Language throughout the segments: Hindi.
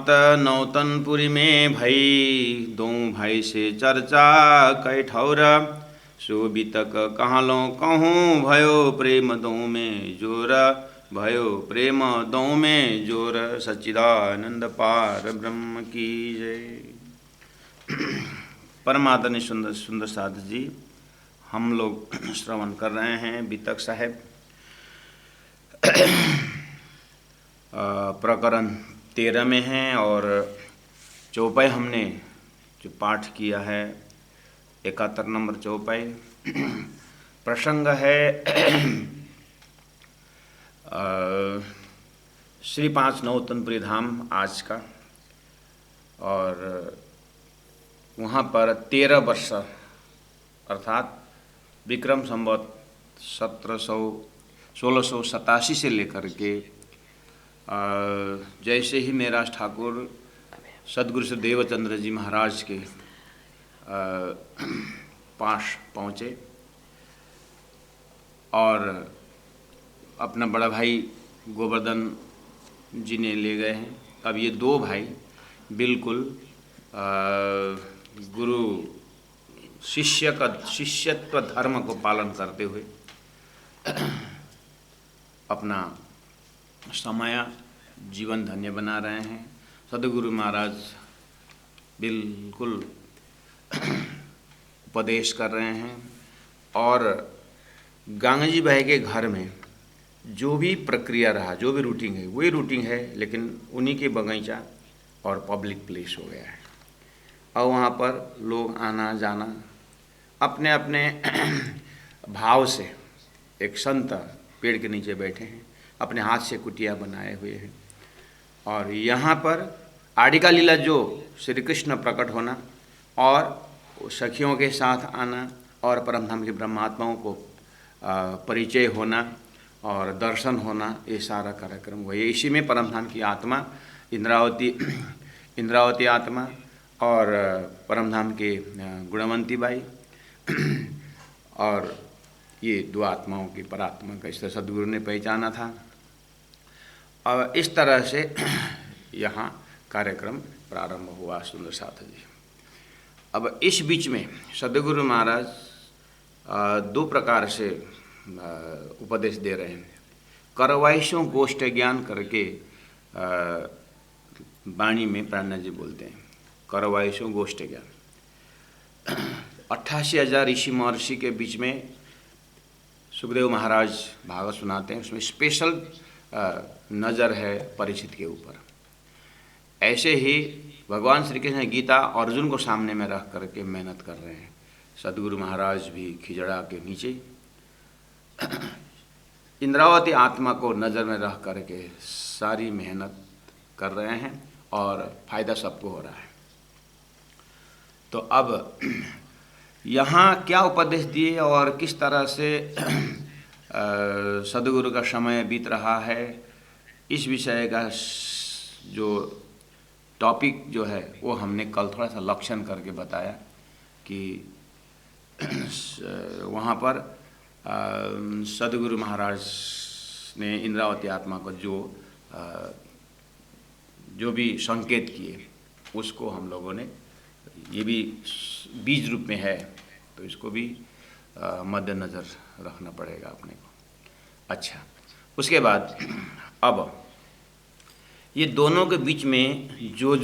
बात नौतनपुरी में भई, दो भाई से चर्चा कै ठौर। सो बितक कहलो कहूँ, भयो प्रेम दो में जोर। भयो प्रेम दो में जोर। सच्चिदानंद पार ब्रह्म की जय। परमादरणीय सुंदर सुंदर साध जी, हम लोग श्रवण कर रहे हैं बितक साहेब प्रकरण 13 में हैं, और चौपाई हमने जो पाठ किया है 71 नंबर चौपाई। प्रसंग है श्री 5 नौतनपुरी धाम आज का, और वहाँ पर 13 वर्ष अर्थात विक्रम संवत 1687 से लेकर के जैसे ही मेराज ठाकुर सदगुरु श्री देवचंद्र जी महाराज के पास पहुँचे और अपना बड़ा भाई गोवर्धन जी ने ले गए हैं। अब ये दो भाई बिल्कुल गुरु शिष्यत्व धर्म को पालन करते हुए अपना समय जीवन धन्य बना रहे हैं। सदगुरु महाराज बिल्कुल उपदेश कर रहे हैं, और गांगजी भाई के घर में जो भी प्रक्रिया रहा, जो भी रूटीन है वही रूटीन है, लेकिन उन्हीं के बगीचा और पब्लिक प्लेस हो गया है। और वहाँ पर लोग आना जाना अपने अपने भाव से, एक संत पेड़ के नीचे बैठे हैं, अपने हाथ से कुटिया बनाए हुए हैं, और यहाँ पर आड़िका लीला जो श्री कृष्ण प्रकट होना और सखियों के साथ आना और परमधाम के ब्रह्मात्माओं को परिचय होना और दर्शन होना, ये सारा कार्यक्रम हुआ। इसी में परमधाम की आत्मा इंद्रावती आत्मा और परमधाम के गुणवंती बाई और ये दो आत्माओं की परात्मा का इस तरह सदगुरु ने पहचाना था। और इस तरह से यहाँ कार्यक्रम प्रारंभ हुआ सुंदर साथ जी। अब इस बीच में सदगुरु महाराज दो प्रकार से उपदेश दे रहे हैं। करवाइशों गोष्ठ ज्ञान करके वाणी में प्राणनाथ जी बोलते हैं, करवाइशों गोष्ठ ज्ञान। 88,000 ऋषि महर्षि के बीच में सुखदेव महाराज भागवत सुनाते हैं, उसमें स्पेशल नज़र है परीक्षित के ऊपर। ऐसे ही भगवान श्री कृष्ण गीता अर्जुन को सामने में रख करके मेहनत कर रहे हैं। सदगुरु महाराज भी खिजड़ा के नीचे इंद्रावती आत्मा को नज़र में रख करके सारी मेहनत कर रहे हैं, और फायदा सबको हो रहा है। तो अब यहाँ क्या उपदेश दिए और किस तरह से सदगुरु का समय बीत रहा है, इस विषय का जो टॉपिक जो है वो हमने कल थोड़ा सा लक्षण करके बताया कि वहाँ पर सदगुरु महाराज ने इंद्रावती आत्मा को जो भी संकेत किए उसको हम लोगों ने, ये भी बीज रूप में है तो इसको भी मद्देनज़र रखना पड़ेगा अपने को। अच्छा, उसके बाद अब ये दोनों के बीच में जो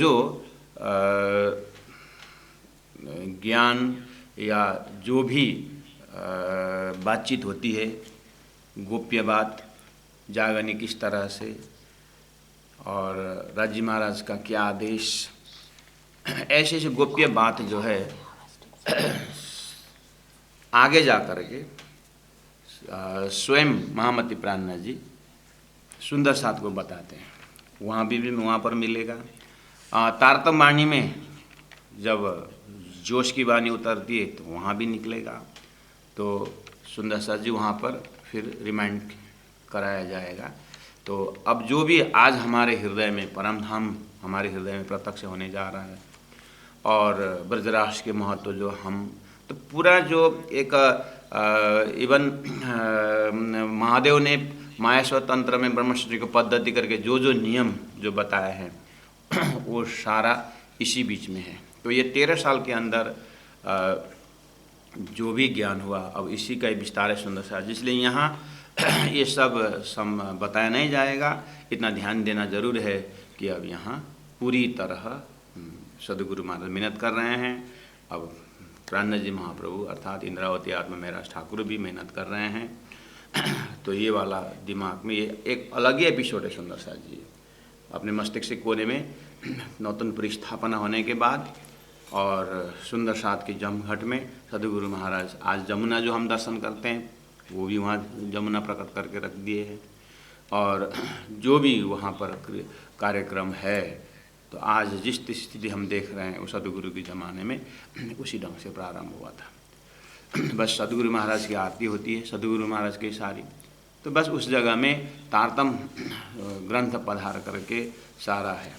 ज्ञान या जो भी बातचीत होती है, गोप्य बात, जागनी किस तरह से, और राजी महाराज का क्या आदेश, ऐसे ऐसे गोप्य बात जो है आगे जा कर के स्वयं महामती प्राणनाथ जी सुंदर साथ को बताते हैं। वहाँ भी वहाँ पर मिलेगा। तारतम वाणी में जब जोश की वाणी उतरती है तो वहाँ भी निकलेगा। तो सुंदर साथ जी वहाँ पर फिर रिमाइंड कराया जाएगा। तो अब जो भी आज हमारे हृदय में परमधाम हमारे हृदय में प्रत्यक्ष होने जा रहा है, और ब्रजराज के महत्व जो हम तो पूरा जो एक इवन महादेव ने माहेश्वर तंत्र में ब्रह्मचर्य को पद्धति करके जो नियम जो बताए हैं वो सारा इसी बीच में है। तो ये 13 साल के अंदर जो भी ज्ञान हुआ अब इसी का विस्तार है सुंदर सा, इसलिए यहाँ ये सब बताया नहीं जाएगा। इतना ध्यान देना जरूर है कि अब यहाँ पूरी तरह सदगुरु महाराज मेहनत कर रहे हैं। अब प्राणनाथ जी महाप्रभु अर्थात इंद्रावती आत्मा महराज ठाकुर भी मेहनत कर रहे हैं। तो ये वाला दिमाग में ये एक अलग ही एपिसोड है सुंदर सा जी। अपने मस्तिष्क के कोने में नौतनपुरी स्थापना होने के बाद और सुंदर साथ की जमघट में सदगुरु महाराज आज जमुना जो हम दर्शन करते हैं वो भी वहाँ जमुना प्रकट करके रख दिए हैं। और जो भी वहाँ पर कार्यक्रम है तो आज जिस स्थिति हम देख रहे हैं वो सदगुरु के ज़माने में उसी ढंग से प्रारंभ हुआ था। बस सदगुरु महाराज की आरती होती है, सदगुरु महाराज की सारी, तो बस उस जगह में तारतम ग्रंथ पधार करके सारा है,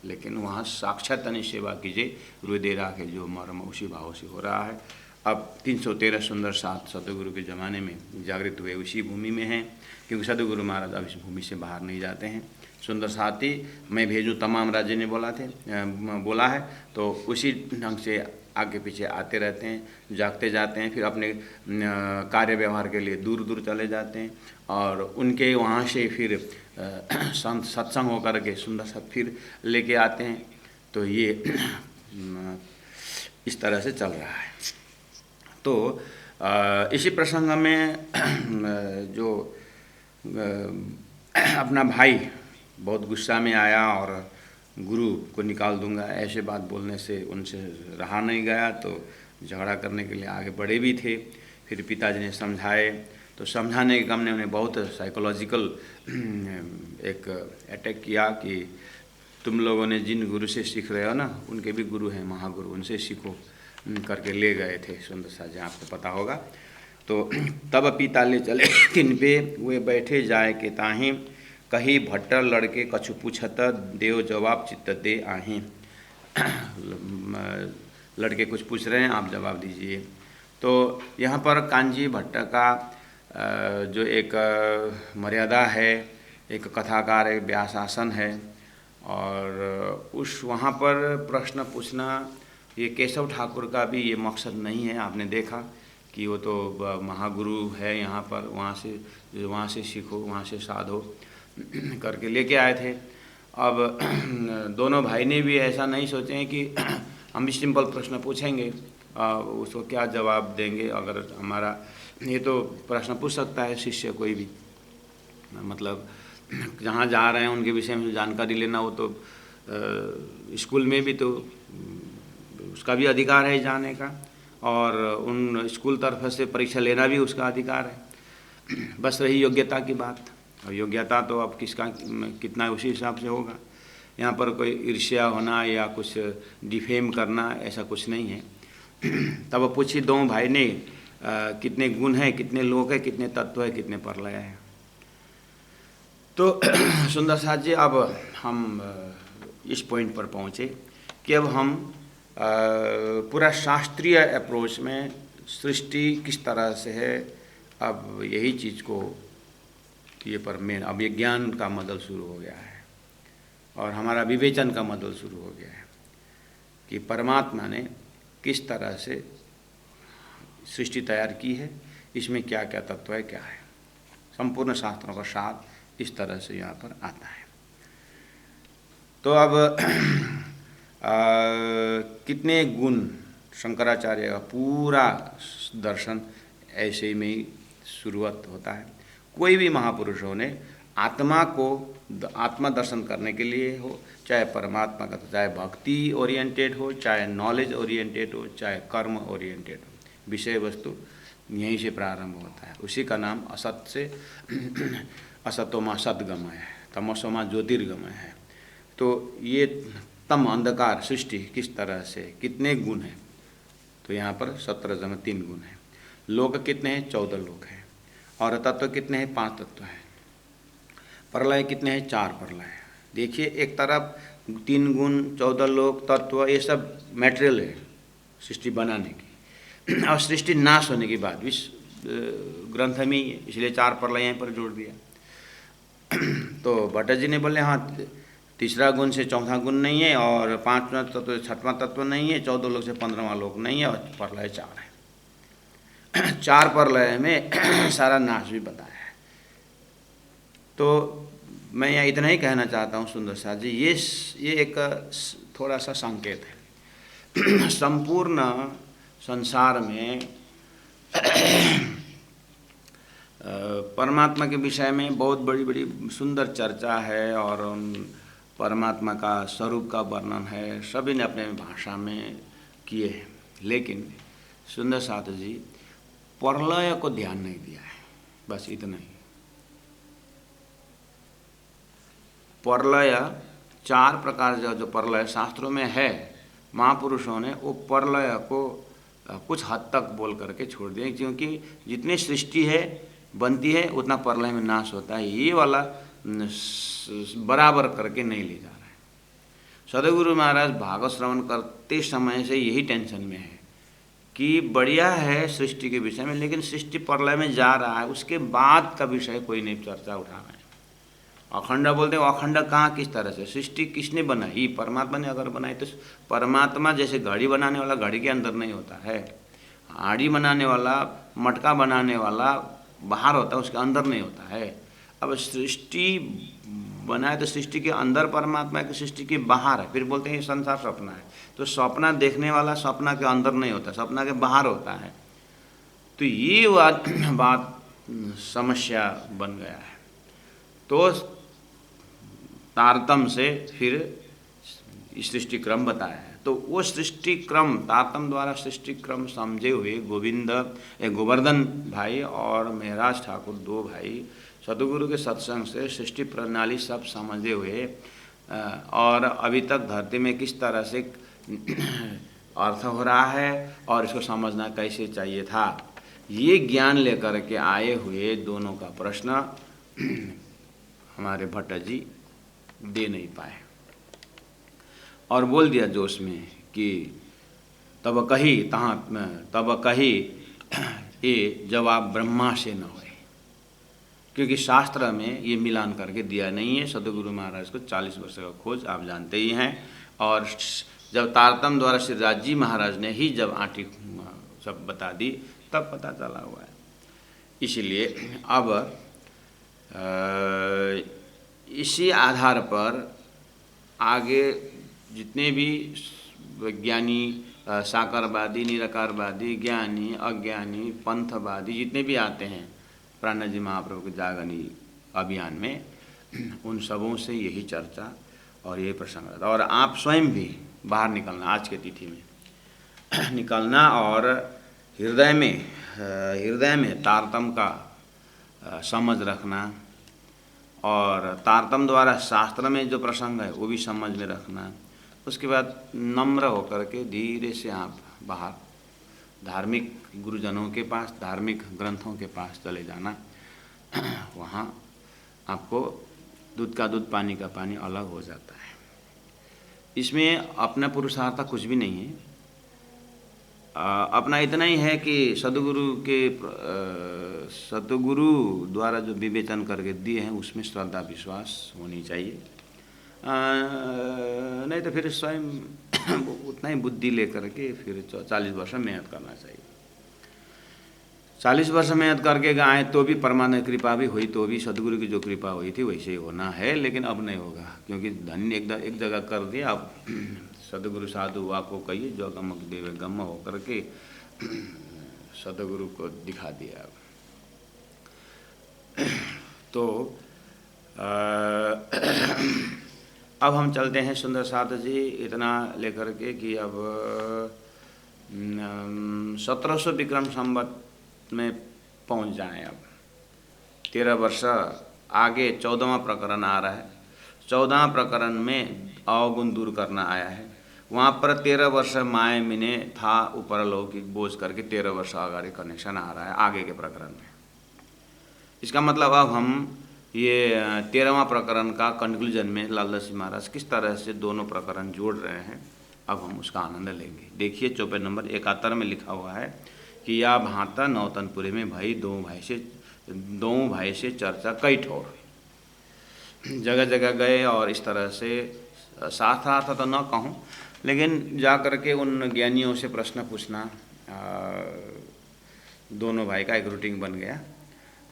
लेकिन वहाँ साक्षात तनि सेवा कीजिए हृदय राखे जो मर्म उसी भाव से हो रहा है। अब 313 सुंदर साथ सदगुरु के ज़माने में जागृत हुए उसी भूमि में हैं, क्योंकि सदगुरु महाराज अब इस भूमि से बाहर नहीं जाते हैं। सुंदर साथी मैं भेजूँ तमाम राज्य ने बोला है, तो उसी ढंग से आगे पीछे आते रहते हैं, जागते जाते हैं, फिर अपने कार्य व्यवहार के लिए दूर दूर चले जाते हैं और उनके वहाँ से फिर सत्संग होकर के सुंदर सा फिर लेके आते हैं। तो ये इस तरह से चल रहा है। तो इसी प्रसंग में जो अपना भाई बहुत गुस्सा में आया और गुरु को निकाल दूंगा ऐसे बात बोलने से उनसे रहा नहीं गया, तो झगड़ा करने के लिए आगे बढ़े भी थे। फिर पिताजी ने समझाए, तो समझाने के क्रम ने उन्हें बहुत साइकोलॉजिकल एक अटैक किया कि तुम लोगों ने जिन गुरु से सीख रहे हो ना उनके भी गुरु हैं महागुरु, उनसे सीखो करके ले गए थे सुंदर सा जी, आपको पता होगा। तो तब पिता ले चले तिन पे वे बैठे जाए के ताहीं, कही भट्टर लड़के कछु पूछत देव जवाब चित्त दे आहीं। लड़के कुछ पूछ रहे हैं, आप जवाब दीजिए। तो यहाँ पर कांजी भट्ट का जो एक मर्यादा है, एक कथाकार है, व्यासासन है, और उस वहाँ पर प्रश्न पूछना ये केशव ठाकुर का भी ये मकसद नहीं है। आपने देखा कि वो तो महागुरु है यहाँ पर, वहाँ से सीखो, वहाँ से साधो करके लेके आए थे। अब दोनों भाई ने भी ऐसा नहीं सोचे हैं कि हम भी सिंपल प्रश्न पूछेंगे उसको क्या जवाब देंगे। अगर हमारा ये तो प्रश्न पूछ सकता है शिष्य कोई भी, मतलब जहाँ जा रहे हैं उनके विषय में जानकारी लेना, वो तो स्कूल में भी तो उसका भी अधिकार है जाने का, और उन स्कूल तरफ से परीक्षा लेना भी उसका अधिकार है। बस रही योग्यता की बात, और योग्यता तो अब किसका कितना उसी हिसाब से होगा। यहाँ पर कोई ईर्ष्या होना या कुछ डिफेम करना ऐसा कुछ नहीं है। तब पूछी दो भाई ने कितने गुण हैं, कितने लोग हैं, कितने तत्व है, कितने प्रलय है। तो सुंदर साथ जी अब हम इस पॉइंट पर पहुँचे कि अब हम पूरा शास्त्रीय अप्रोच में सृष्टि किस तरह से है, अब यही चीज़ को ये पर मेन अब ये ज्ञान का मदल शुरू हो गया है और हमारा विवेचन का मदल शुरू हो गया है कि परमात्मा ने किस तरह से सृष्टि तैयार की है, इसमें क्या क्या तत्व है, क्या है। संपूर्ण शास्त्रों का सार इस तरह से यहाँ पर आता है। तो अब कितने गुण, शंकराचार्य का पूरा दर्शन ऐसे में ही शुरुआत होता है। कोई भी महापुरुषों ने आत्मा को आत्मा दर्शन करने के लिए हो, चाहे परमात्मा का, चाहे भक्ति ओरिएंटेड हो, चाहे नॉलेज ओरिएंटेड हो, चाहे कर्म ओरिएंटेड हो, विषय वस्तु यहीं से प्रारंभ होता है। उसी का नाम असत से असतोमा सद्गमय है, तमसोमा ज्योतिर्गमय है। तो ये तम अंधकार सृष्टि किस तरह से, कितने गुण हैं, तो यहाँ पर 17 में 3 गुण हैं। लोक कितने हैं? 14 लोक हैं। और तत्व कितने हैं? 5 तत्व हैं। प्रलय कितने हैं? 4 प्रलय हैं। देखिए एक तरफ 3 गुण, 14 लोक, तत्व, ये सब मटेरियल है सृष्टि बनाने की, और सृष्टि नाश होने के बाद भी ग्रंथ में ही है, इसलिए 4 प्रलय यहाँ पर जोड़ दिया। तो भट्ट जी ने बोले हाँ तीसरा गुण से चौथा गुण नहीं है, और पांचवा तत्व से छठवां तत्व नहीं है, 14 लोक से 15वां लोक नहीं है, और प्रलय 4 है। 4 प्रलय में सारा नाश भी बताया है। तो मैं यहाँ इतना ही कहना चाहता हूँ सुंदर साथ जी, ये एक थोड़ा सा संकेत है। संपूर्ण संसार में परमात्मा के विषय में बहुत बड़ी बड़ी सुंदर चर्चा है, और परमात्मा का स्वरूप का वर्णन है, सभी ने अपने भाषा में किए हैं, लेकिन सुंदर साथ जी प्रलय को ध्यान नहीं दिया है, बस इतना ही। प्रलय 4 प्रकार जो प्रलय शास्त्रों में है, महापुरुषों ने वो प्रलय को कुछ हद तक बोल करके छोड़ दिया, क्योंकि जितनी सृष्टि है बनती है उतना प्रलय में नाश होता है, ये वाला बराबर करके नहीं ले जा रहा है। सदगुरु महाराज भागवत श्रवण करते समय से यही टेंशन में है कि बढ़िया है सृष्टि के विषय में, लेकिन सृष्टि प्रलय में जा रहा है, उसके बाद का विषय कोई नहीं चर्चा उठा रहा है। अखंड बोलते हैं, अखंड कहाँ किस तरह से, सृष्टि किसने बनाई? परमात्मा ने अगर बनाई तो परमात्मा जैसे घड़ी बनाने वाला घड़ी के अंदर नहीं होता है, हाड़ी बनाने वाला, मटका बनाने वाला बाहर होता है, उसके अंदर नहीं होता है। अब सृष्टि बनाए तो सृष्टि के अंदर परमात्मा की, सृष्टि के बाहर है, फिर बोलते हैं ये संसार सपना है, तो सपना देखने वाला सपना के अंदर नहीं होता, सपना के बाहर होता है। तो ये बात समस्या बन गया है। तो तारतम से फिर सृष्टि क्रम बताया है, तो वो सृष्टि क्रम तारतम द्वारा सृष्टि क्रम समझे हुए गोवर्धन भाई और महराज ठाकुर 2 भाई सदगुरु के सत्संग से सृष्टि प्रणाली सब समझे हुए, और अभी तक धरती में किस तरह से अर्थ हो रहा है और इसको समझना कैसे चाहिए था, ये ज्ञान लेकर के आए हुए दोनों का प्रश्न हमारे भट्ट जी दे नहीं पाए, और बोल दिया जोश में कि तब कही ये जवाब ब्रह्मा से न होए, क्योंकि शास्त्र में ये मिलान करके दिया नहीं है। सदगुरु महाराज को 40 वर्ष का खोज आप जानते ही हैं, और जब तारतम द्वारा श्री राज महाराज ने ही जब आटी सब बता दी तब पता चला हुआ है। इसलिए अब इसी आधार पर आगे जितने भी विज्ञानी, साकारवादी, निराकारवादी, ज्ञानी, अज्ञानी, पंथवादी जितने भी आते हैं प्राणनाथ जी महाप्रभु के जागनी अभियान में, उन सबों से यही चर्चा और यही प्रसंग रहता। और आप स्वयं भी बाहर निकलना, आज के तिथि में निकलना, और हृदय में तारतम का समझ रखना, और तारतम द्वारा शास्त्र में जो प्रसंग है वो भी समझ में रखना। उसके बाद नम्र होकर के धीरे से आप बाहर धार्मिक गुरुजनों के पास, धार्मिक ग्रंथों के पास चले जाना, वहाँ आपको दूध का दूध पानी का पानी अलग हो जाता है। इसमें अपना पुरुषार्थ कुछ भी नहीं है, अपना इतना ही है कि सदगुरु द्वारा जो विवेचन करके दिए हैं उसमें श्रद्धा विश्वास होनी चाहिए, नहीं तो फिर स्वयं उतना ही बुद्धि लेकर के फिर 40 वर्ष मेहनत करना चाहिए। 40 वर्ष मेहनत करके आए तो भी परमानंद कृपा भी हुई, तो भी सदगुरु की जो कृपा हुई थी वैसे ही होना है, लेकिन अब नहीं होगा, क्योंकि धन्य एक जगह कर दिया। अब सदगुरु साधु आपको कहिए जो गम देवे गम हो करके सदगुरु को दिखा दिया। तो अब हम चलते हैं सुंदर साथ जी इतना लेकर के कि अब 1700 विक्रम संवत में पहुंच जाएं। अब 13 वर्ष आगे 14वां प्रकरण आ रहा है। 14वां प्रकरण में अवगुण दूर करना आया है। वहाँ पर 13 वर्ष माय मिने था ऊपर लौकिक बोझ करके 13 वर्ष आगे कनेक्शन आ रहा है आगे के प्रकरण में। इसका मतलब अब हम ये 13वां प्रकरण का कंक्लूजन में लालदास जी महाराज किस तरह से दोनों प्रकरण जोड़ रहे हैं, अब हम उसका आनंद लेंगे। देखिए चौपाई नंबर 71 में लिखा हुआ है कि या भांता नौतनपुरे में भाई दो भाई से चर्चा कई ठोर। जगह जगह गए और इस तरह से साथ रहा था तो न कहूँ, लेकिन जा कर के उन ज्ञानियों से प्रश्न पूछना दोनों भाई का एक रूटीन बन गया।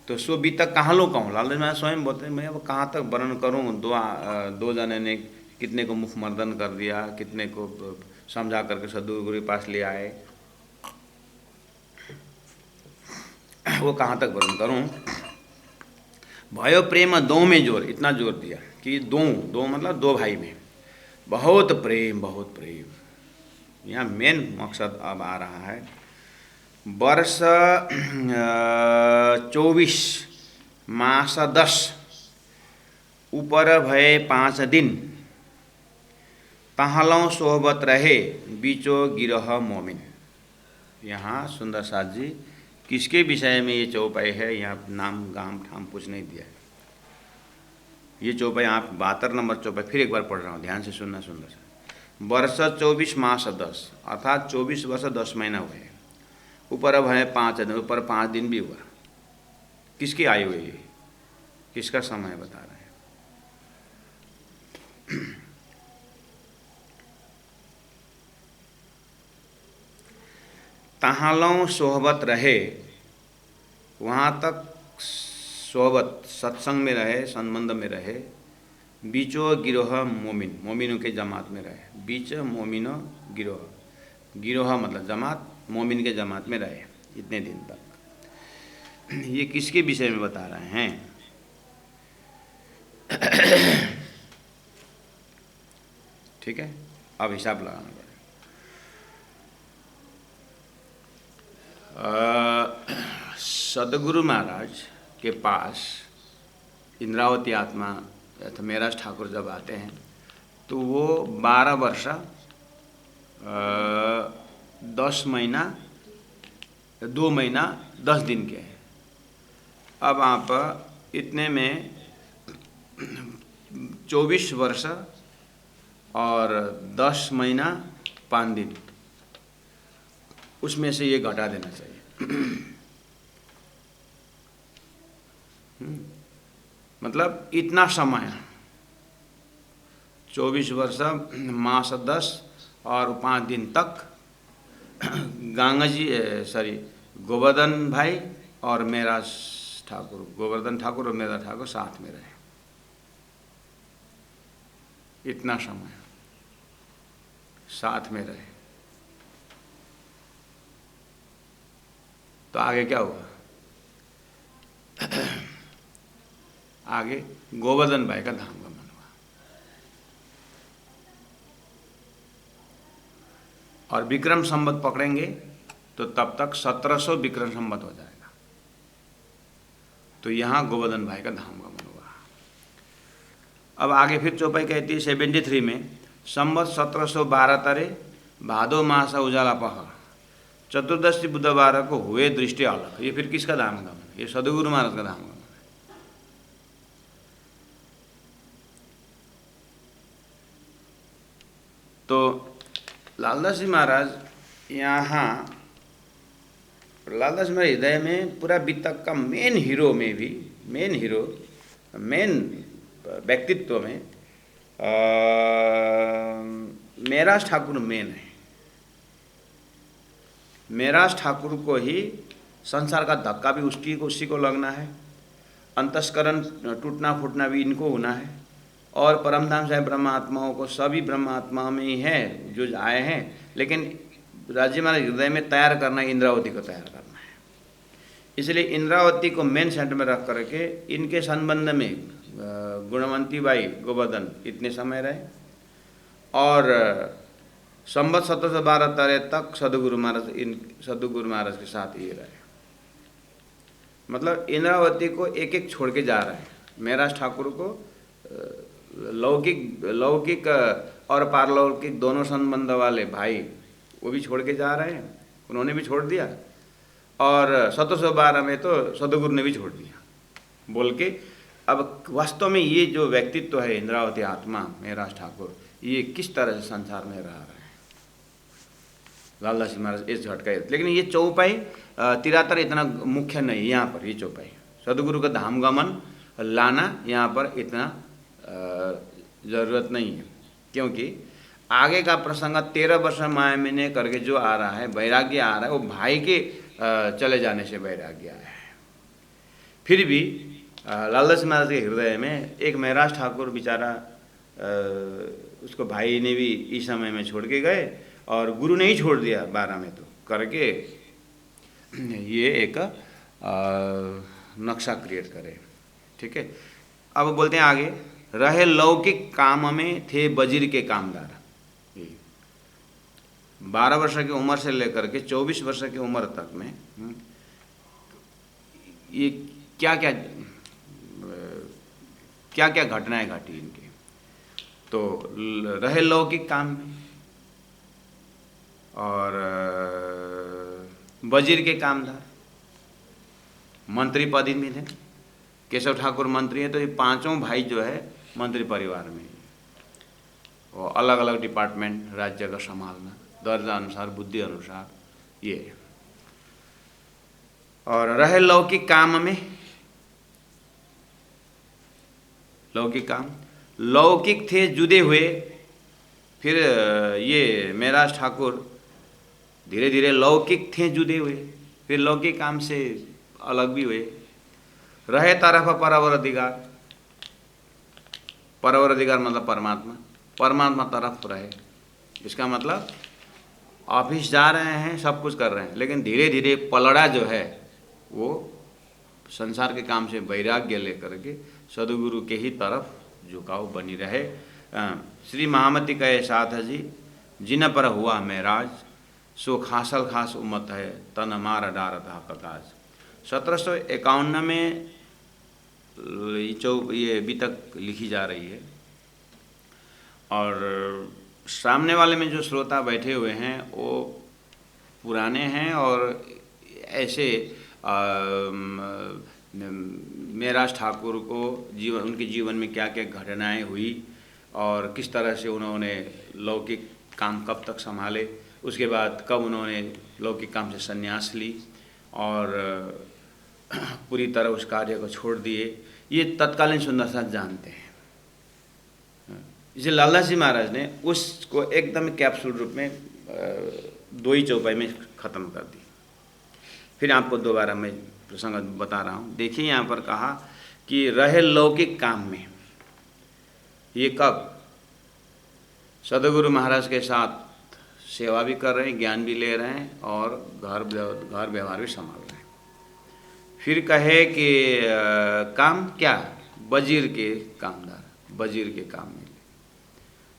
तो सो बीतक कहाँ लो कहूँ, लालच महाराज स्वयं बोलते मैं अब कहाँ तक वर्णन करूँ। दो जने ने कितने को मुख मर्दन कर दिया, कितने को समझा करके सदगुरु के पास ले आए, वो कहाँ तक वर्णन करूँ। भयो प्रेम दो में जोर, इतना जोर दिया कि दो मतलब दो भाई में बहुत प्रेम, बहुत प्रेम। यहाँ मेन मकसद अब आ रहा है। वर्ष 24 मास 10 ऊपर भय 5 दिन, तहलों सोहबत रहे बीचो गिरह मोमिन। यहाँ सुंदर साथ जी किसके विषय में ये चौपाई है, यहाँ नाम गाम ठाम कुछ नहीं दिया है। ये चौपाई आप 72 नंबर चौपाई फिर एक बार पढ़ रहा हूँ, ध्यान से सुनना सुंदर सा। वर्ष 24 मास 10 अर्थात 24 वर्ष 10 महीना हुए, ऊपर अब है 5 दिन, ऊपर 5 दिन भी हुआ। किसकी आयु है ये, किसका समय बता रहे हैं। तहालों सोहबत रहे, वहाँ तक सोहबत सत्संग में रहे, संबंध में रहे। बीचो गिरोह मोमिन, मोमिनों के जमात में रहे। बीच मोमिनो गिरोह, गिरोह मतलब जमात, मोमिन के जमात में रहे इतने दिन तक। ये किसके विषय में बता रहे हैं। ठीक है, अब हिसाब लगाना पड़ेगा। सदगुरु महाराज के पास इंद्रावती आत्मा अर्थात मेराज ठाकुर जब आते हैं तो वो 12 वर्ष 10 महीना 2 महीना 10 दिन के हैं। अब आप इतने में 24 वर्ष और 10 महीना 5 दिन, उसमें से ये घटा देना चाहिए। मतलब इतना समय 24 वर्ष मास 10 और 5 दिन तक गोवर्धन भाई और मेराज ठाकुर, गोवर्धन ठाकुर और मेराज ठाकुर साथ में रहे। इतना समय साथ में रहे। तो आगे क्या हुआ, आगे गोवर्धन भाई का धाम गमन हुआ और विक्रम संवत पकड़ेंगे तो तब तक 1700 विक्रम संवत हो जाएगा। तो यहाँ गोवर्धन भाई का धाम गमन हुआ। अब आगे फिर चौपाई कहती है 73 में संवत 1712 तरे भादो मास उजाला पह, चतुर्दशी बुधवार को हुए दृष्टि अलग। ये फिर किसका धाम गमन, ये सदगुरु महाराज का धाम गमन है। तो लालदास जी महाराज यहाँ, लालदास मेरे हृदय में पूरा बीतक का मेन हीरो में भी, मेन हीरो मेन व्यक्तित्व में मेराज ठाकुर मेन है। मेराज ठाकुर को ही संसार का धक्का भी उसी को लगना है, अंतस्करण टूटना फूटना भी इनको होना है। और परमधाम साहिब ब्रह्मात्माओं को सभी ब्रह्मात्मा में ही है जो आए हैं, लेकिन राज्य महाराज हृदय में तैयार करना है, इंद्रावती को तैयार करना है। इसलिए इंद्रावती को मेन सेंटर में रख करके इनके संबंध में गुणवंती बाई गोवर्धन इतने समय रहे और संवत 1712 तरे तक सदगुरु महाराज के साथ ये रहे। मतलब इंद्रावती को एक एक छोड़ के जा रहे हैं। मेराज ठाकुर को लौकिक और पारलौकिक दोनों संबंध वाले भाई वो भी छोड़ के जा रहे हैं, उन्होंने भी छोड़ दिया। और 1712 में तो सदगुरु ने भी छोड़ दिया बोल के। अब वास्तव में ये जो व्यक्तित्व है इंद्रावती आत्मा मेराज ठाकुर, ये किस तरह से संसार में रह रहे हैं लालदास जी महाराज इस झटका। लेकिन ये चौपाई 73 इतना मुख्य नहीं, यहाँ पर ये चौपाई सदगुरु का धाम गमन लाना यहाँ पर इतना ज़रूरत नहीं है, क्योंकि आगे का प्रसंग 13 वर्ष माया मैंने करके जो आ रहा है, वैराग्य आ रहा है, वो भाई के चले जाने से वैराग्य आया है। फिर भी लालदास महाराज के हृदय में एक महराज ठाकुर बेचारा, उसको भाई ने भी इस समय में छोड़ के गए और गुरु ने ही छोड़ दिया 12 में, तो करके ये एक नक्शा क्रिएट करे। ठीक है, अब बोलते हैं आगे, रहे लौकिक काम में थे वजीर के कामदार। 12 वर्ष की उम्र से लेकर के 24 वर्ष की उम्र तक में ये क्या क्या घटनाएं घटी इनके। तो रहे लौकिक काम में और वजीर के कामदार, मंत्री पद में थे। केशव ठाकुर मंत्री है, तो ये पांचों भाई जो है मंत्री परिवार में, और अलग अलग डिपार्टमेंट राज्य का संभालना, दर्जा अनुसार, बुद्धि अनुसार ये। और रहे लौकिक काम में, लौकिक काम, लौकिक थे जुदे हुए। फिर ये महराज ठाकुर धीरे धीरे लौकिक थे जुदे हुए, फिर लौकिक काम से अलग भी हुए। रहे तरफ परवरदिगार, परवरदिगार मतलब परमात्मा, परमात्मा तरफ रहे। इसका मतलब ऑफिस जा रहे हैं, सब कुछ कर रहे हैं, लेकिन धीरे धीरे पलड़ा जो है वो संसार के काम से वैराग्य लेकर के सदगुरु के ही तरफ झुकाव बनी रहे। श्री महामती कहे साथ जी, जिन पर हुआ महराज, सो खासल खास उम्मत है, तन मार डार था प्रकाश। 1751 में ये अभी तक लिखी जा रही है। और सामने वाले में जो श्रोता बैठे हुए हैं वो पुराने हैं, और ऐसे महराज ठाकुर को जीवन, उनके जीवन में क्या क्या घटनाएं हुई और किस तरह से उन्होंने लौकिक काम कब तक संभाले, उसके बाद कब उन्होंने लौकिक काम से संन्यास ली और पूरी तरह उस कार्य को छोड़ दिए, ये तत्कालीन सुंदर साथ जानते हैं। इसे लालदास जी महाराज ने उसको एकदम कैप्सूल रूप में 2 ही चौपाई में ख़त्म कर दी। फिर आपको दोबारा मैं प्रसंग बता रहा हूँ। देखिए यहाँ पर कहा कि रहे लौकिक काम में, ये कब? सदगुरु महाराज के साथ सेवा भी कर रहे हैं, ज्ञान भी ले रहे हैं और घर व्यवहार भी संभाल रहे हैं। फिर कहे कि काम क्या? वजीर के कामदार, वजीर के काम में।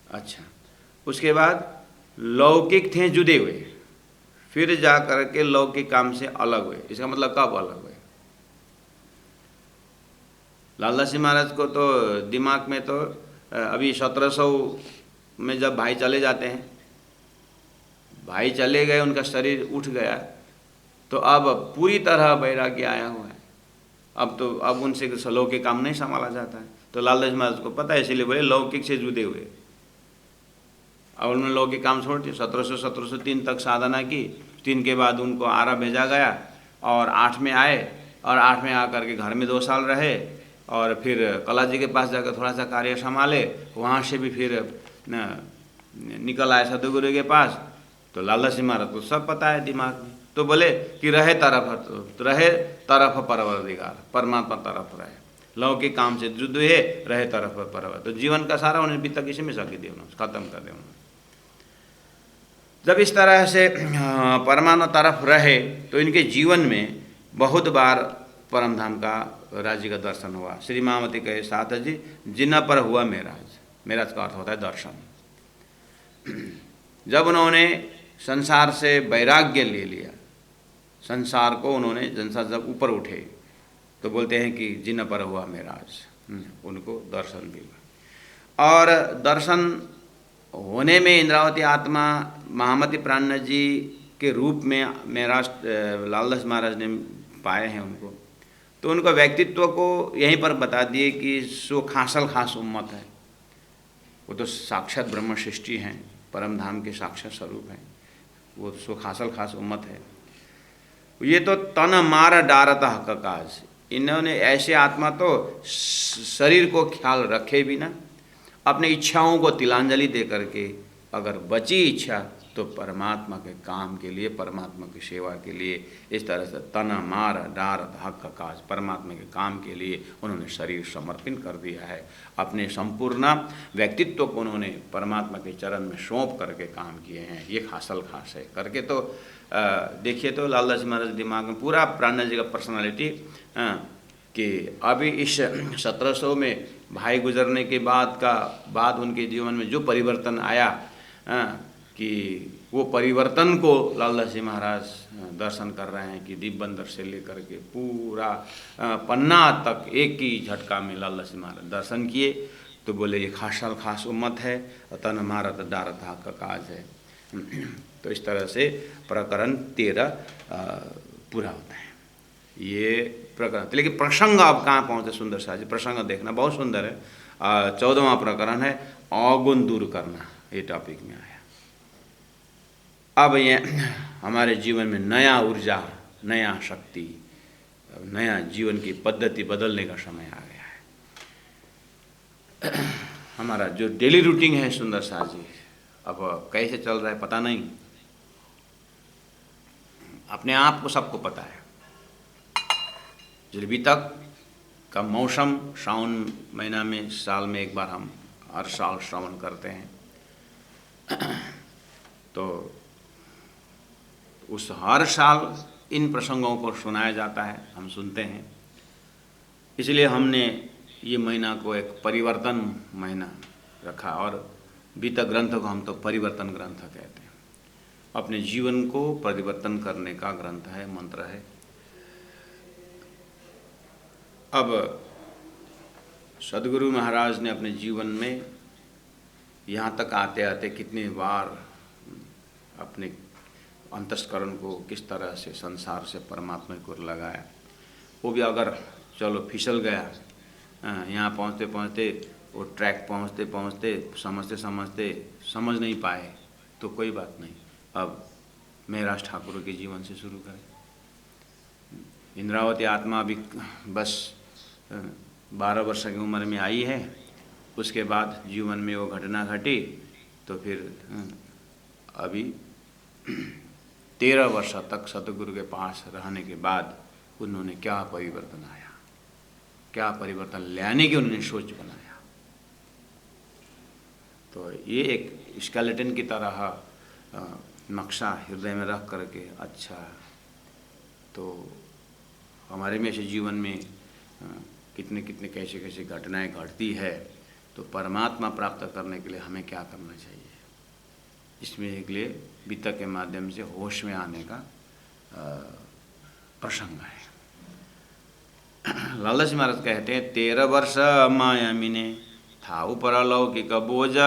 अच्छा, उसके बाद लौकिक थे जुड़े हुए, फिर जा कर के लौकिक काम से अलग हुए। इसका मतलब कब अलग हुए? लालदास जी महाराज को तो दिमाग में तो अभी 1700 में जब भाई चले जाते हैं, भाई चले गए, उनका शरीर उठ गया, तो अब पूरी तरह वैराग्य आया हुआ है। अब उनसे लौकिक काम नहीं संभाला जाता है। तो लालदास महाराज को पता है, इसीलिए बोले लौकिक से जुड़े हुए। अब उन्होंने लौकिक काम छोड़ दिया। 1703 तक साधना की। 3 के बाद उनको आरा भेजा गया और 8 में आए, और 8 में आकर के घर में 2 साल रहे, और फिर कला जी के पास जाकर थोड़ा सा कार्य संभाले। वहाँ से भी फिर निकल आए सदगुरु के पास। तो लालदास जी महाराज को सब पता है दिमाग में, तो बोले कि रहे तरफ परवरदिगार, परमात्मा तरफ रहे, लौकिक काम से जुड़ है, रहे तरफ परवर। तो जीवन का सारा उन्हें अभी तक इसी में सकी दे, उन्होंने खत्म कर दिया उन्होंने। जब इस तरह से परमात्मा तरफ रहे तो इनके जीवन में बहुत बार परम धाम का राज्य का दर्शन हुआ। श्री महामती कहे साथ जी, जिन पर हुआ महराज, महराज का अर्थ होता है दर्शन। जब उन्होंने संसार से वैराग्य ले लिया, संसार को उन्होंने, संसार जब ऊपर उठे, तो बोलते हैं कि जिन पर हुआ महराज, उनको दर्शन भी हुआ। और दर्शन होने में इंद्रावती आत्मा महामती प्राण जी के रूप में महराज लालदास महाराज ने पाए हैं उनको। तो उनका व्यक्तित्व को यहीं पर बता दिए कि सो खासल खास उम्मत है। वो तो साक्षात ब्रह्म सृष्टि हैं, परम धाम के साक्षात स्वरूप हैं, वो सो खासल खास उम्मत है। ये तो तन मार डारता हकाज, इन्होंने ऐसे आत्मा तो शरीर को ख्याल रखे बिना अपनी इच्छाओं को तिलांजलि दे करके अगर बची इच्छा तो परमात्मा के काम के लिए, परमात्मा की सेवा के लिए इस तरह से तना मार डार हक काज परमात्मा के काम के लिए उन्होंने शरीर समर्पित कर दिया है। अपने संपूर्ण व्यक्तित्व को उन्होंने परमात्मा के चरण में सौंप करके काम किए हैं। ये हासिल खास है करके तो देखिए तो लालदास जी महाराज दिमाग में पूरा प्राणा जी का पर्सनालिटी कि अभी इस 1700 में भाई गुजरने के बाद उनके जीवन में जो परिवर्तन आया कि वो परिवर्तन को लालदास जी महाराज दर्शन कर रहे हैं कि दीपबंदर से लेकर के पूरा पन्ना तक एक ही झटका में लालदास जी महाराज दर्शन किए। तो बोले ये खास उम्मत है, तन मारत डारत हाथ का काज है। तो इस तरह से प्रकरण 13 पूरा होता है ये प्रकरण। लेकिन प्रसंग अब कहाँ पहुँचे सुंदर साहब जी, प्रसंग देखना बहुत सुंदर है। 14वां प्रकरण है अवगुण दूर करना, ये टॉपिक में आया। अब ये हमारे जीवन में नया ऊर्जा, नया शक्ति, नया जीवन की पद्धति बदलने का समय आ गया है। हमारा जो डेली रूटीन है सुंदर साहब जी अब कैसे चल रहा है पता नहीं, अपने आप को सबको पता है। जलेबी तक का मौसम श्रावण महीना में साल में एक बार हम हर साल श्रवण करते हैं, तो उस हर साल इन प्रसंगों को सुनाया जाता है, हम सुनते हैं। इसलिए हमने ये महीना को एक परिवर्तन महीना रखा और बीता ग्रंथ को हम तो परिवर्तन ग्रंथ कहते हैं। अपने जीवन को परिवर्तन करने का ग्रंथ है, मंत्र है। अब सदगुरु महाराज ने अपने जीवन में यहाँ तक आते आते कितनी बार अपने अंतस्करण को किस तरह से संसार से परमात्मा को लगाया, वो भी अगर चलो फिसल गया, यहाँ पहुँचते पहुँचते वो ट्रैक पहुँचते पहुँचते समझते समझ नहीं पाए तो कोई बात नहीं। अब मेहराज ठाकुर के जीवन से शुरू करें। इंद्रावती आत्मा अभी बस 12 वर्ष की उम्र में आई है, उसके बाद जीवन में वो घटना घटी, तो फिर अभी 13 वर्ष तक सतगुरु के पास रहने के बाद उन्होंने क्या परिवर्तन आया, क्या परिवर्तन लाने की उन्होंने सोच बनाया। तो ये एक स्केलेटन की तरह नक्शा हृदय में रख करके, अच्छा तो हमारे में ऐसे जीवन में कितने कितने कैसे कैसे घटनाएं घटती है, तो परमात्मा प्राप्त करने के लिए हमें क्या करना चाहिए, इसमें एक लिए बीतक के माध्यम से होश में आने का प्रसंग है। लालदास महाराज कहते हैं 13 वर्ष माया मिने था ऊपर लौकिक बोझ,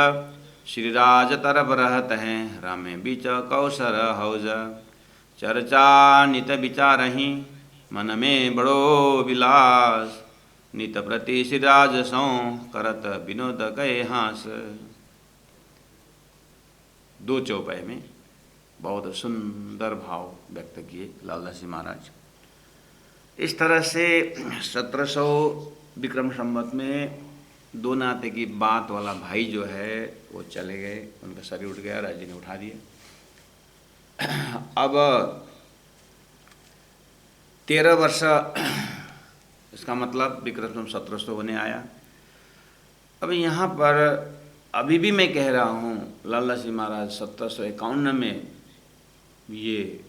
श्रीराज तरफ रहत हैं रामे बीच कौशर हौज, चर्चा नित विचारही मन में बड़ो विलास, नित प्रति श्रीराज सौ करत विनोद कहे हास। 2 चौपाई में बहुत सुंदर भाव व्यक्त किए लालदास जी महाराज। इस तरह से 1700 विक्रम संवत में 2 नाते की बात वाला भाई जो है वो चले गए, उनका शरीर उठ गया, राजी ने उठा दिया। अब 13 वर्ष इसका मतलब विक्रम संवत 1700 होने आया। अब यहाँ पर अभी भी मैं कह रहा हूँ, लालदास जी महाराज 1751 में ये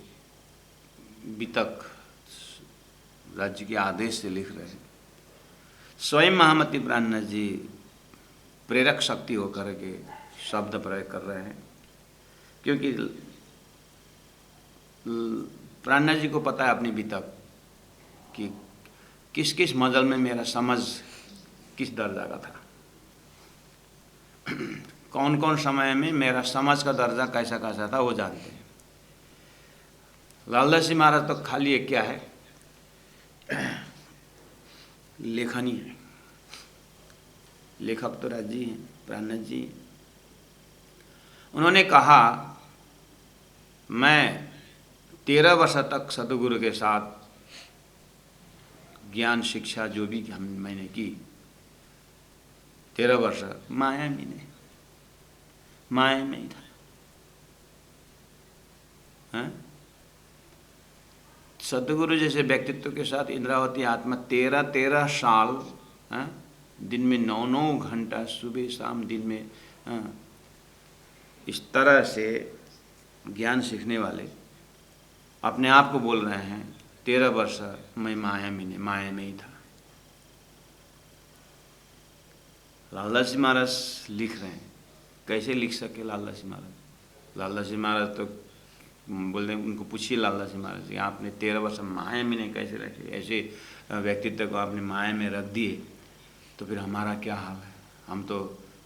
बीतक राज्य के आदेश से लिख रहे हैं। स्वयं महामती प्राणनाथ जी प्रेरक शक्ति होकर के शब्द प्रयोग कर रहे हैं, क्योंकि प्राणनाथ जी को पता है अपनी बीतक कि किस किस मजल में मेरा समझ किस दर्जा का था, कौन कौन समय में मेरा समझ का दर्जा कैसा कैसा था वो जानते हैं। लालदास जी महाराज तो खाली एक क्या है, लेखनी है, लेखक तो राज जी हैं, प्राणनाथ जी। उन्होंने कहा मैं 13 वर्ष तक सतगुरु के साथ ज्ञान शिक्षा जो भी मैंने की 13 वर्ष माया में ही था। हाँ? सदगुरु जैसे व्यक्तित्व के साथ इंद्रावती आत्मा 13 साल, हाँ? दिन में 9 घंटा सुबह शाम दिन में, हाँ? इस तरह से ज्ञान सीखने वाले अपने आप को बोल रहे हैं 13 वर्ष मैं माया में ही था। लालदास जी महाराज लिख रहे हैं, कैसे लिख सके लालदास जी महाराज? लालदास जी महाराज तो बोल रहे हैं, उनको पूछिए लालदास जी महाराज जी, आपने 13 वर्ष माया में कैसे रखे? ऐसे व्यक्तित्व को आपने माया में रख दिए, तो फिर हमारा क्या हाल है? हम तो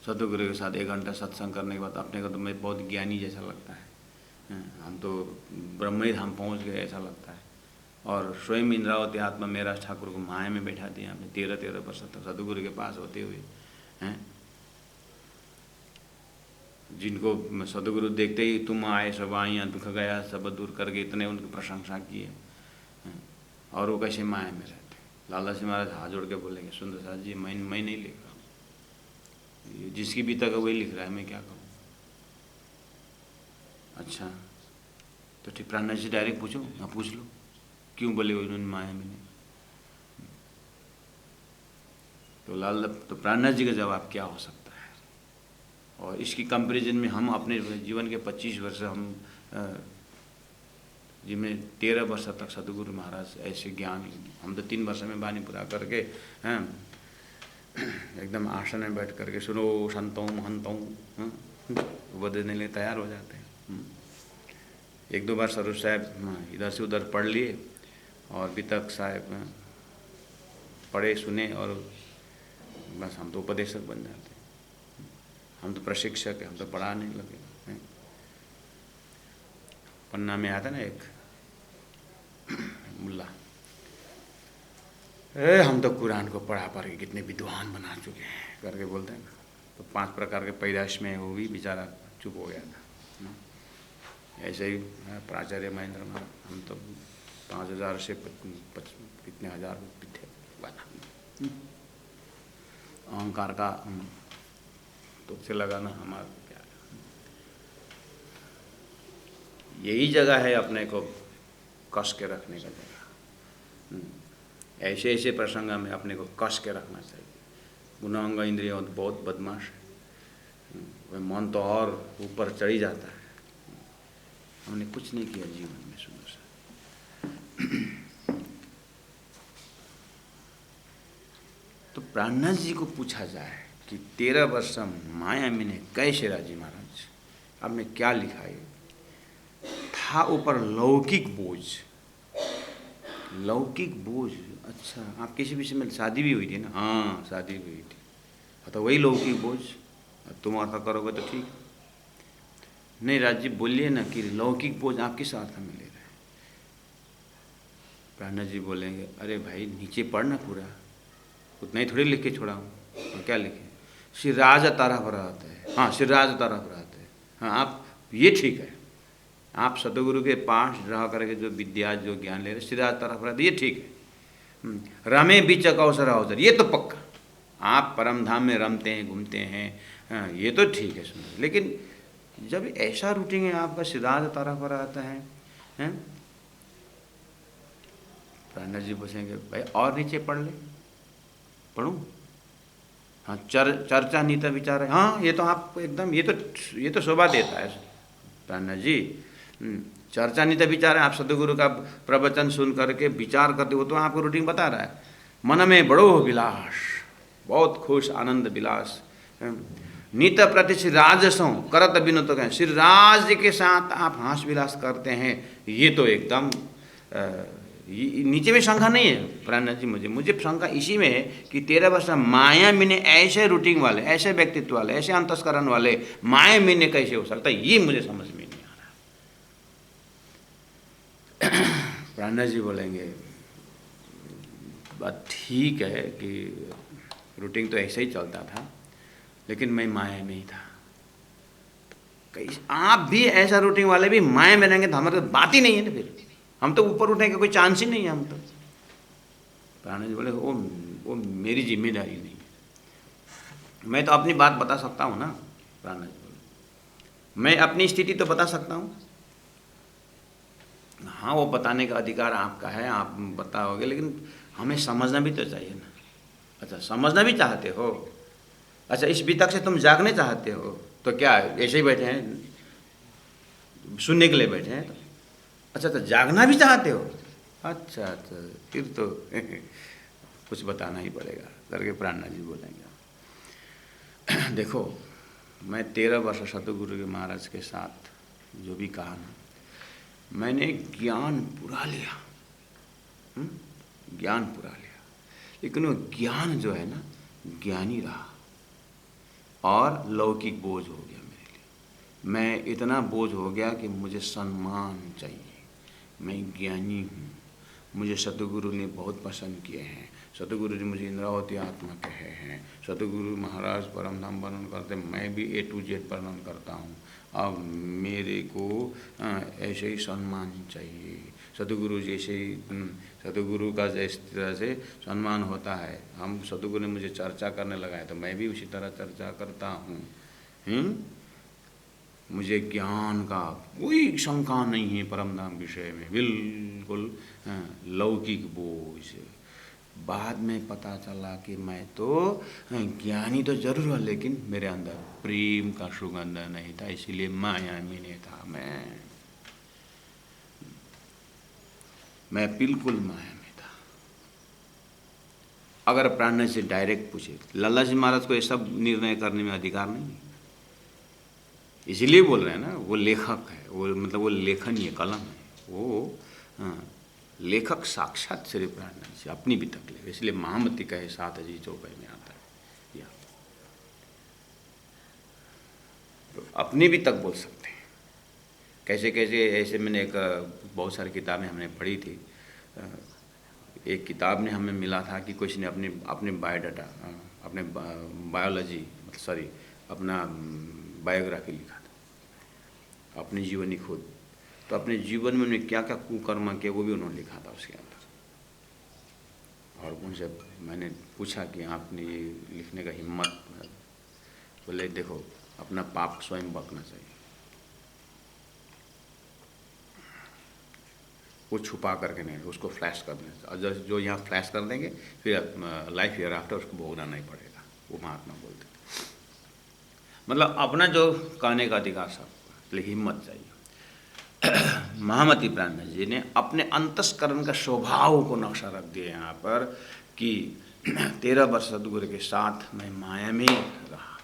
सदगुरु के साथ 1 घंटा सत्संग करने के बाद अपने को तो मैं बहुत ज्ञानी जैसा लगता है, हम तो ब्रह्म धाम पहुँच गए ऐसा लगता है। और स्वयं इंद्रावती आत्मा मेरा ठाकुर को माया में बैठा दिया आपने 13 वर्ष तक सदगुरु के पास होते हुए, हैं? जिनको सदगुरु देखते ही तुम आए सब आइयाँ दुख गया सब दूर करके इतने उनकी प्रशंसा की है, और वो कैसे माया में रहते? लालदास जी महाराज हाथ जोड़ के बोलेंगे सुंदर साथ जी मैं नहीं लिख रहा हूँ, जिसकी भी तक वही लिख रहा है, मैं क्या करूँ? अच्छा तो ठीक, प्राणनाथ जी डायरेक्ट पूछो ना, पूछ लो क्यों बोले उन्होंने माया में नहीं? तो प्राणनाथ जी का जवाब क्या हो सकता है? और इसकी कंपैरिजन में हम अपने जीवन के 25 वर्ष हम जिनमें 13 वर्ष तक सदगुरु महाराज ऐसे ज्ञान, हम तो 3 वर्ष में वाणी पूरा करके, हैं, एकदम आसन में बैठ करके सुनो संतों महंतों, वो देने लिए तैयार हो जाते हैं। 1-2 बार स्वरूप साहब इधर से उधर पढ़ लिए और वितक साहब पढ़े सुने और बस हम तो उपदेशक बन जाते हैं, हम तो प्रशिक्षक हैं, हम तो पढ़ाने लगे। पन्ना में आता ना एक मुल्ला, हम तो कुरान को पढ़ा के कितने विद्वान बना चुके हैं करके बोलते हैं। तो 5 प्रकार के पैदाइश में वो भी बेचारा चुप हो गया था। ऐसे ही प्राचार्य महेंद्र महाराज, हम तो 5000 से कितने हजार पीछे बना, अहंकार का तो से लगाना हमारा क्या है? यही जगह है अपने को कस के रखने का जगह। ऐसे ऐसे प्रसंग में अपने को कस के रखना चाहिए। गुणांग इंद्रियों तो बहुत बदमाश है, वह मन तो और ऊपर चढ़ी जाता है। हमने कुछ नहीं किया जीवन में सुंदर सा। तो प्राणनाथ जी को पूछा जाए कि 13 वर्ष माया में कैसे राजी महाराज, आपने क्या लिखा है? था ऊपर लौकिक बोझ। लौकिक बोझ, अच्छा आप किसी विषय में शादी भी हुई थी ना? हाँ शादी भी हुई थी, तो वही लौकिक बोझ तुम ऐसा करोगे तो ठीक। नहीं राज जी बोलिए ना कि लौकिक बोझ आप किस अर्थ में ले रहे हैं? प्राणनाथ जी बोलेंगे अरे भाई नीचे पढ़ ना, पूरा उतना ही थोड़ी लिख के छोड़ा हूँ, क्या लिखे? श्री राज तारा पर रहते हैं, हाँ श्री राज तारा पर रहते हैं, हाँ आप ये ठीक है, आप सतगुरु के पास रह करके जो विद्या जो ज्ञान ले रहे श्री राज तारा पर रहते, ये ठीक है। रमे बीच अवसर अवसर, ये तो पक्का, आप परम धाम में रमते हैं घूमते हैं, हाँ, ये तो ठीक है सुनो। लेकिन जब ऐसा रूटीन है आपका श्री राज तारा पर आता है, हैं? प्राणनाथ जी पूछेंगे भाई और नीचे पढ़ ले, पढ़ूं? हाँ चर्चा नीता विचार है, हाँ ये तो आपको एकदम ये तो शोभा देता है प्राणनाथ जी। चर्चा नीता विचार है, आप सदगुरु का प्रवचन सुन करके विचार करते हो तो आपको रूटीन बता रहा है। मन में बड़ो विलास, बहुत खुश आनंद विलास, नित प्रति श्री राजसों करत विनोद तो कहें, श्री राज के साथ आप हास विलास करते हैं, ये तो एकदम नीचे में शंका नहीं है प्राणनाथ जी। मुझे शंका इसी में है कि 13 वर्ष माया में ऐसे रूटीन वाले, ऐसे व्यक्तित्व वाले, ऐसे अंतस्करण वाले माया में कैसे हो सकता है, ये मुझे समझ में नहीं आ रहा। प्राणनाथ जी बोलेंगे बात ठीक है कि रूटीन तो ऐसे ही चलता था, लेकिन मैं माया में ही था। आप भी ऐसा रूटीन वाले भी माया में रहेंगे तो हमारे बात ही नहीं है ना, फिर हम तो ऊपर उठने का कोई चांस ही नहीं है। हम तो प्राणा जी बोले वो मेरी जिम्मेदारी नहीं है, मैं तो अपनी बात बता सकता हूँ ना। प्राणा जी बोले मैं अपनी स्थिति तो बता सकता हूँ। हाँ, वो बताने का अधिकार आपका है, आप बताओगे, लेकिन हमें समझना भी तो चाहिए ना। अच्छा, समझना भी चाहते हो? अच्छा, इस वितक से तुम जागने चाहते हो? तो क्या ऐसे ही बैठे हैं, सुनने के लिए बैठे हैं? तो अच्छा, तो जागना भी चाहते हो? अच्छा अच्छा, फिर तो कुछ बताना ही पड़ेगा करके प्राणनाथ जी बोलेंगे। देखो, मैं 13 वर्ष सतगुरु के महाराज के साथ जो भी कहा ना, मैंने ज्ञान पूरा लिया, ज्ञान पूरा लिया, लेकिन वो ज्ञान जो है ना, ज्ञानी रहा और लौकिक बोझ हो गया मेरे लिए। मैं इतना बोझ हो गया कि मुझे सम्मान चाहिए, मैं ज्ञानी हूँ, मुझे सतगुरु ने बहुत पसंद किए हैं, सतगुरु जी मुझे इंद्रावती आत्मा कहे हैं, सतगुरु महाराज परम धाम वर्णन करते, मैं भी A to Z वर्णन करता हूँ। अब मेरे को ऐसे ही सम्मान चाहिए, सतगुरु जैसे ही सतगुरु का जिस तरह से सम्मान होता है, हम सतगुरु ने मुझे चर्चा करने लगा है तो मैं भी उसी तरह चर्चा करता हूँ। मुझे ज्ञान का कोई शंका नहीं है परम धाम विषय में, बिल्कुल लौकिक बोझ। बाद में पता चला कि मैं तो ज्ञानी तो जरूर हूँ, लेकिन मेरे अंदर प्रेम का सुगंध नहीं था, इसीलिए माया में नहीं था। मैं बिल्कुल माया में था। अगर प्राण से डायरेक्ट पूछे, लल्ला जी महाराज को ये सब निर्णय करने में अधिकार नहीं है, इसीलिए बोल रहे हैं ना, वो लेखक है, वो मतलब वो लेखनीय कलम है, वो लेखक साक्षात श्री प्राणनाथ जी अपनी भी तकलीफ, इसलिए महामती कहे 7 जी चौपाई में आता है, या तो अपनी भी तक बोल सकते हैं। कैसे कैसे ऐसे मैंने बहुत सारी किताबें हमने पढ़ी थी। एक किताब ने हमें मिला था कि कुछ ने अपने बायोडाटा, अपने बायोलॉजी सॉरी अपना बायोग्राफी लिखा था, अपनी जीवनी खुद, तो अपने जीवन में उन्होंने क्या क्या कुकर्म किया वो भी उन्होंने लिखा था उसके अंदर। और उनसे मैंने पूछा कि आपने ये लिखने का हिम्मत, बोले देखो अपना पाप स्वयं बकना चाहिए, वो छुपा करके नहीं, उसको फ्लैश कर देना, और जो यहाँ फ्लैश कर देंगे फिर लाइफ ईयर आफ्टर उसको भोगना नहीं पड़ेगा, वो महात्मा बोलते थे। मतलब अपना जो कहने का अधिकार सब, लेकिन हिम्मत चाहिए। महामती प्राणनाथ जी ने अपने अंतस्करण का स्वभाव को नक्शा रख दिया यहाँ पर कि 13 वर्ष सदगुरु के साथ मैं माया में रहा।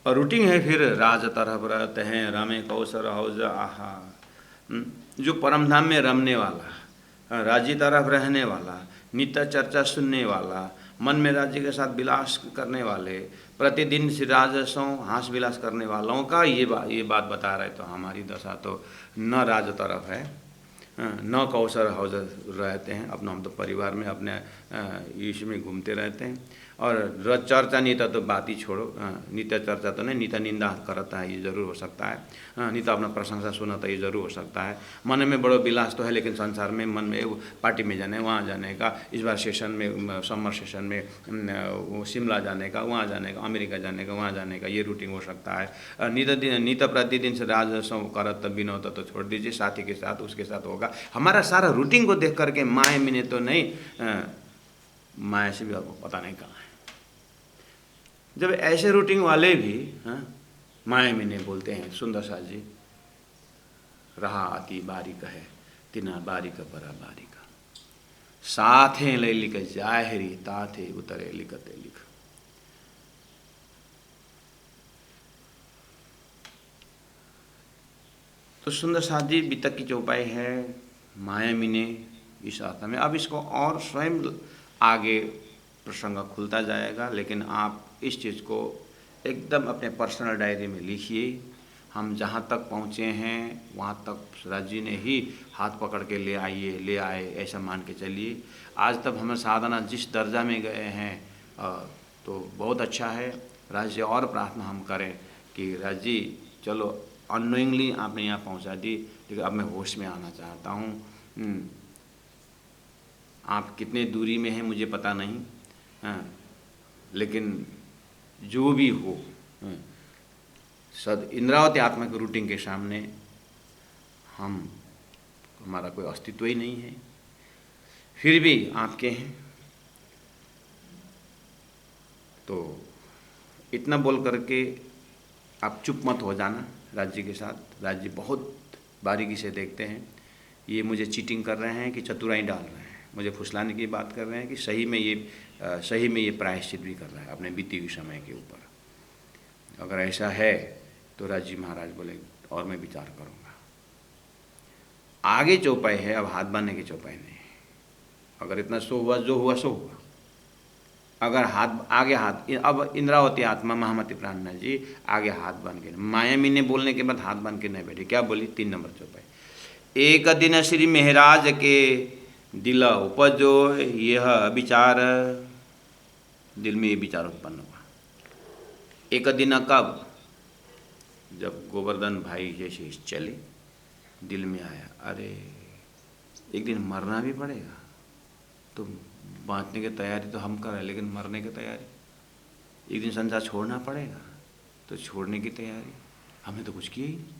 और रूटीन है, फिर राज तरफ रहते हैं, रमे कौशर हौज आहा, जो परमधाम में रमने वाला, राजी तरफ रहने वाला, नित्य चर्चा सुनने वाला, मन में राज्य के साथ विलास करने वाले, प्रतिदिन श्री राजसों हास विलास करने वालों का ये बात बता रहे। तो हमारी दशा तो न राज तरफ है, न कौशल हौज रहते हैं, अपना हम तो परिवार में अपने ईश में घूमते रहते हैं। और चर्चा नीता तो बात ही छोड़ो, नित्य चर्चा तो नहीं, नित्य निंदा करता है ये जरूर हो सकता है, नित्य अपना प्रशंसा सुनाता ये जरूर हो सकता है। मन में बड़ो विलास तो है, लेकिन संसार में मन में पार्टी में जाने, वहाँ जाने का, इस बार सेशन में समर सेशन में शिमला जाने का, वहाँ जाने का, अमेरिका जाने का, वहाँ जाने का, ये रूटीन हो सकता है। नित्य प्रतिदिन से राजसों करत विनोद तो छोड़ दीजिए, साथी के साथ उसके साथ होगा। हमारा सारा रूटीन को देख करके माया मिने तो नहीं, माया से भी आपको पता नहीं कहाँ है। जब ऐसे रूटीन वाले भी माया मिने बोलते हैं, सुंदर सा जी रहा अति बारीक है, तिना बारीक परा बारीक, साथे ले लिख जाहरी ताथे उतरे लिखते लिख। तो सुंदर साथ जी वितक की चौपाई है माया मिने इस अर्थ में। अब इसको और स्वयं आगे प्रसंग खुलता जाएगा, लेकिन आप इस चीज़ को एकदम अपने पर्सनल डायरी में लिखिए। हम जहाँ तक पहुँचे हैं वहाँ तक राज जी ने ही हाथ पकड़ के ले आए, ऐसा मान के चलिए। आज तक हमें साधना जिस दर्जा में गए हैं तो बहुत अच्छा है। राज जी और प्रार्थना हम करें कि राज जी चलो अननोइंगली आपने यहाँ पहुँचा दी, लेकिन अब मैं होश में आना चाहता हूँ। आप कितने दूरी में हैं मुझे पता नहीं, हाँ, लेकिन जो भी हो, हाँ, सद इंद्रावती आत्मा के रूटिंग के सामने हमारा कोई अस्तित्व ही नहीं है, फिर भी आपके हैं। तो इतना बोल करके आप चुप मत हो जाना राज्य के साथ। राज्य बहुत बारीकी से देखते हैं, ये मुझे चीटिंग कर रहे हैं कि चतुराई डाल रहे हैं, मुझे फुसलाने की बात कर रहे हैं कि सही में ये प्रायश्चित भी कर रहा है अपने बीती हुई समय के ऊपर। अगर ऐसा है तो राज्य महाराज बोले और मैं विचार करूँगा। आगे चौपाई है, अब हाथ बांधने की चौपाई नहीं है। अगर इतना सो हुआ, जो हुआ सो हुआ। अगर आगे हाथ, अब इंद्रावती आत्मा महामती प्राणनाथ जी आगे हाथ बांध के, मायामी ने बोलने के बाद हाथ बांध के नहीं बैठे। क्या बोली? 3 नंबर चौपाई। एक दिन श्री महराज के दिल उपजो यह विचार, दिल में ये विचार उत्पन्न हुआ। एक दिन कब? जब गोवर्धन भाई जैसे चले, दिल में आया, अरे एक दिन मरना भी पड़ेगा, तो बांटने की तैयारी तो हम कर रहे हैं, लेकिन मरने की तैयारी, एक दिन संसार छोड़ना पड़ेगा तो छोड़ने की तैयारी, हमें तो कुछ किया ही नहीं।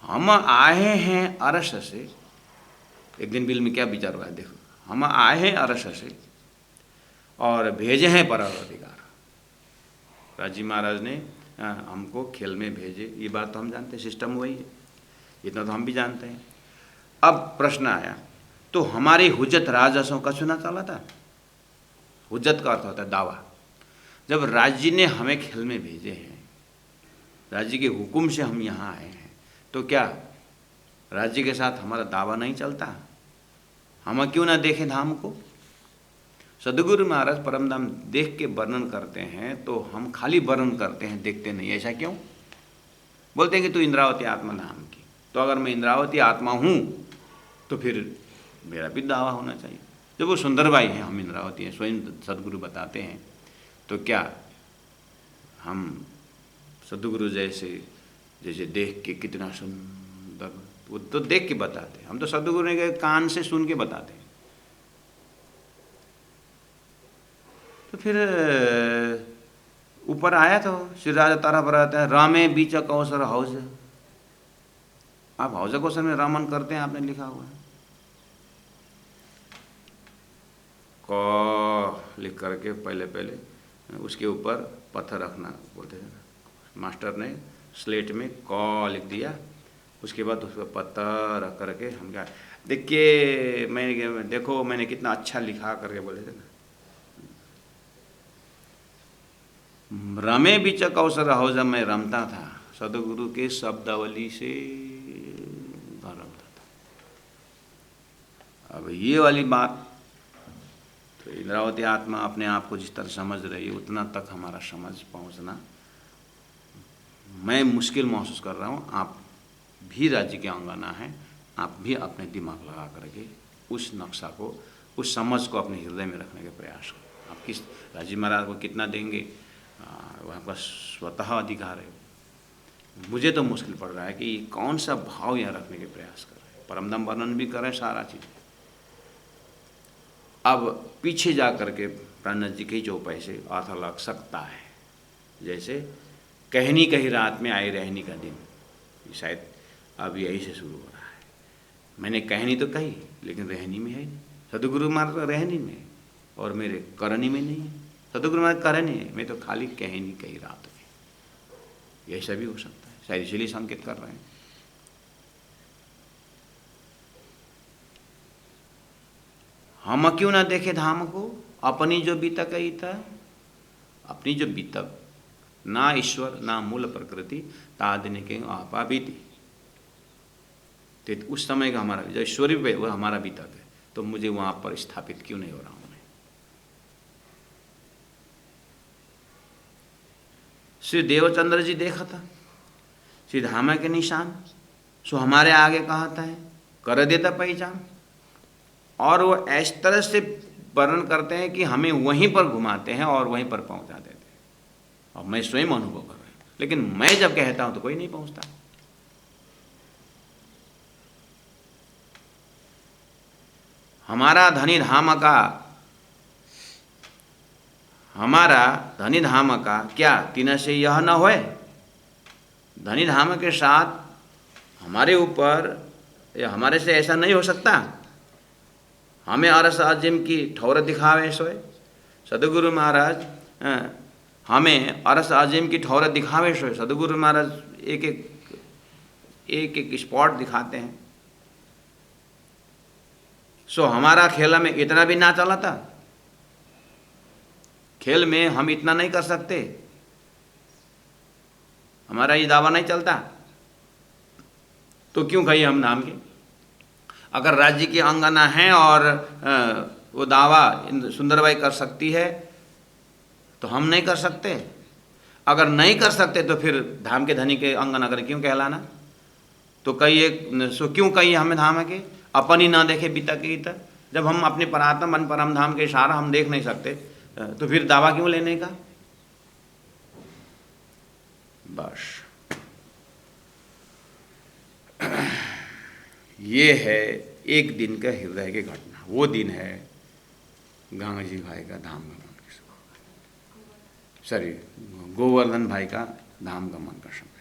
हम आए हैं अरस से, एक दिन बिल में क्या विचार हुआ देखो, हम आए हैं अरस से और भेजे हैं पराधिकार। राजी महाराज ने हमको खेल में भेजे, ये बात तो हम जानते हैं, सिस्टम वही है, इतना तो हम भी जानते हैं। अब प्रश्न आया, तो हमारी हुज्जत राजसों का चुना चला था। हुज्जत का अर्थ होता है दावा। जब राज्य ने हमें खेल में भेजे हैं, राज्य के हुक्म से हम यहाँ आए हैं, तो क्या राज्य के साथ हमारा दावा नहीं चलता? हम क्यों ना देखें धाम को? सदगुरु महाराज परमधाम देख के वर्णन करते हैं तो हम खाली वर्णन करते हैं, देखते नहीं। ऐसा क्यों? बोलते हैं कि तू इंद्रावती आत्मा नाम की, तो अगर मैं इंद्रावती आत्मा हूँ तो फिर मेरा भी दावा होना चाहिए। जब वो सुंदरबाई हैं, हम इंद्रावती हैं, स्वयं सदगुरु बताते हैं, तो क्या हम सदगुरु जैसे देख के कितना सुंदर, वो तो देख के बताते हैं, हम तो सदगुरु के कान से सुन के बताते हैं। तो फिर ऊपर आया तो श्री राजा तारा पर आता है, रामे बीच कौशर हौज। आप हौज कौशर में रामन करते हैं, आपने लिखा हुआ है, क लिख करके पहले उसके ऊपर पत्थर रखना बोलते थे ना। मास्टर ने स्लेट में क लिख दिया, उसके बाद उस पर पत्थर रख करके हम क्या, देखिए देखो मैंने कितना अच्छा लिखा करके बोले थे ना। रमे बीच कौशर हौज में रमता था, सदगुरु के शब्दावली से रमता था। अब ये वाली बात तो इंद्रावती आत्मा अपने आप को जिस तरह समझ रही है, उतना तक हमारा समझ पहुंचना मैं मुश्किल महसूस कर रहा हूँ। आप भी राज्य के अंगना हैं, आप भी अपने दिमाग लगा करके उस नक्शा को, उस समझ को अपने हृदय में रखने का प्रयास करें। आप किस राज्य महाराज को कितना देंगे, वह आपका स्वतः अधिकार है। मुझे तो मुश्किल पड़ रहा है कि कौन सा भाव यहाँ रखने के प्रयास कर रहे हैं। परमधाम वर्णन भी करें सारा चीज़। अब पीछे जा करके प्राणनाथ जी के चौपाई से अर्थ लग सकता है, जैसे कहनी कही रात में आई रहनी का दिन, शायद अब यही से शुरू हो रहा है। मैंने कहनी तो कही, लेकिन रहनी में है नहीं। सदगुरु महाराज रहनी में और मेरे करनी में नहीं है। सदगुरु महाराज करनी है, मैं तो खाली कहनी कही रात में। ऐसा भी हो सकता है, शायद इसीलिए संकेत कर रहे हैं। हम क्यों ना देखे धाम को, अपनी जो बीतक था, अपनी जो बीतक, ना ईश्वर ना मूल प्रकृति तादिने के आपा बीती। तो उस समय का हमारा जो ईश्वरीय वह हमारा बीतक है, तो मुझे वहाँ पर स्थापित क्यों नहीं हो रहा हूँ मैं? श्री देवचंद्र जी देखा था श्री धामा के निशान, सो हमारे आगे कहता है कर देता पहचान। और वो इस तरह से वर्णन करते हैं कि हमें वहीं पर घुमाते हैं और वहीं पर पहुंचा देते हैं। और मैं स्वयं अनुभव कर रहा हूँ, लेकिन मैं जब कहता हूं तो कोई नहीं पहुंचता। हमारा धनी धाम का क्या तीन से यह न होए। धनी धाम के साथ हमारे ऊपर या हमारे से ऐसा नहीं हो सकता। हमें अरस अजीम की ठौर दिखावे सोए। सदगुरु महाराज हमें अरस अजीम की ठौर दिखावे सोए। सदगुरु महाराज एक स्पॉट दिखाते हैं। सो हमारा खेल में इतना भी ना चला था। खेल में हम इतना नहीं कर सकते, हमारा ये दावा नहीं चलता, तो क्यों कहिए हम नाम के। अगर राज्य की अंगना है और वो दावा सुंदरबाई कर सकती है तो हम नहीं कर सकते। अगर नहीं कर सकते तो फिर धाम के धनी के अंगना कर क्यों कहलाना। तो कहिए सो क्यों कहिए हमें धाम के अपन ही ना देखे बीता के इतर। जब हम अपने परात्म मन परम धाम के इशारा हम देख नहीं सकते तो फिर दावा क्यों लेने का। बस ये है एक दिन का हृदय की घटना। वो दिन है गांगजी भाई का धाम गमन का समय, सॉरी गोवर्धन भाई का धाम गमन का समय।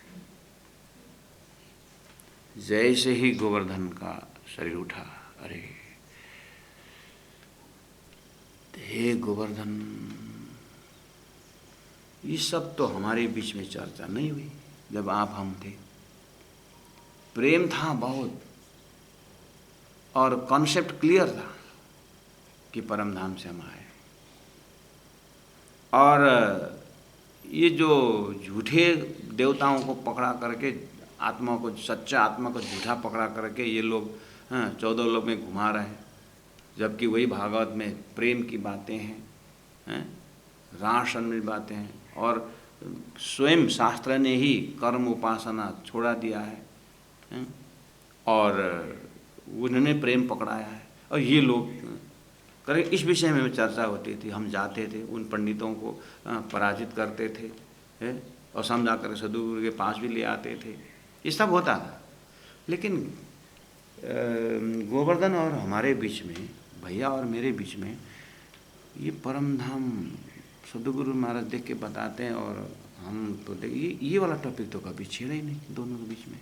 जैसे ही गोवर्धन का शरीर उठा, अरे हे गोवर्धन, ये सब तो हमारे बीच में चर्चा नहीं हुई जब आप हम थे। प्रेम था बहुत और कॉन्सेप्ट क्लियर था कि परम धाम से हम आए। और ये जो झूठे देवताओं को पकड़ा करके आत्मा को, सच्चा आत्मा को झूठा पकड़ा करके ये लोग 14 लोग में घुमा रहे हैं, जबकि वही भागवत में प्रेम की बातें हैं, रास अन्य बातें हैं। और स्वयं शास्त्र ने ही कर्म उपासना छोड़ा दिया है और उन्होंने प्रेम पकड़ाया है। और ये लोग करें, इस विषय में चर्चा होती थी। हम जाते थे, उन पंडितों को पराजित करते थे और समझा कर सदगुरु के पास भी ले आते थे। ये सब होता था। लेकिन गोवर्धन और हमारे बीच में, भैया और मेरे बीच में, ये परम धाम सदगुरु महाराज देख के बताते हैं और हम तो देख ये वाला टॉपिक तो कभी छेड़ा ही नहीं दोनों के बीच में।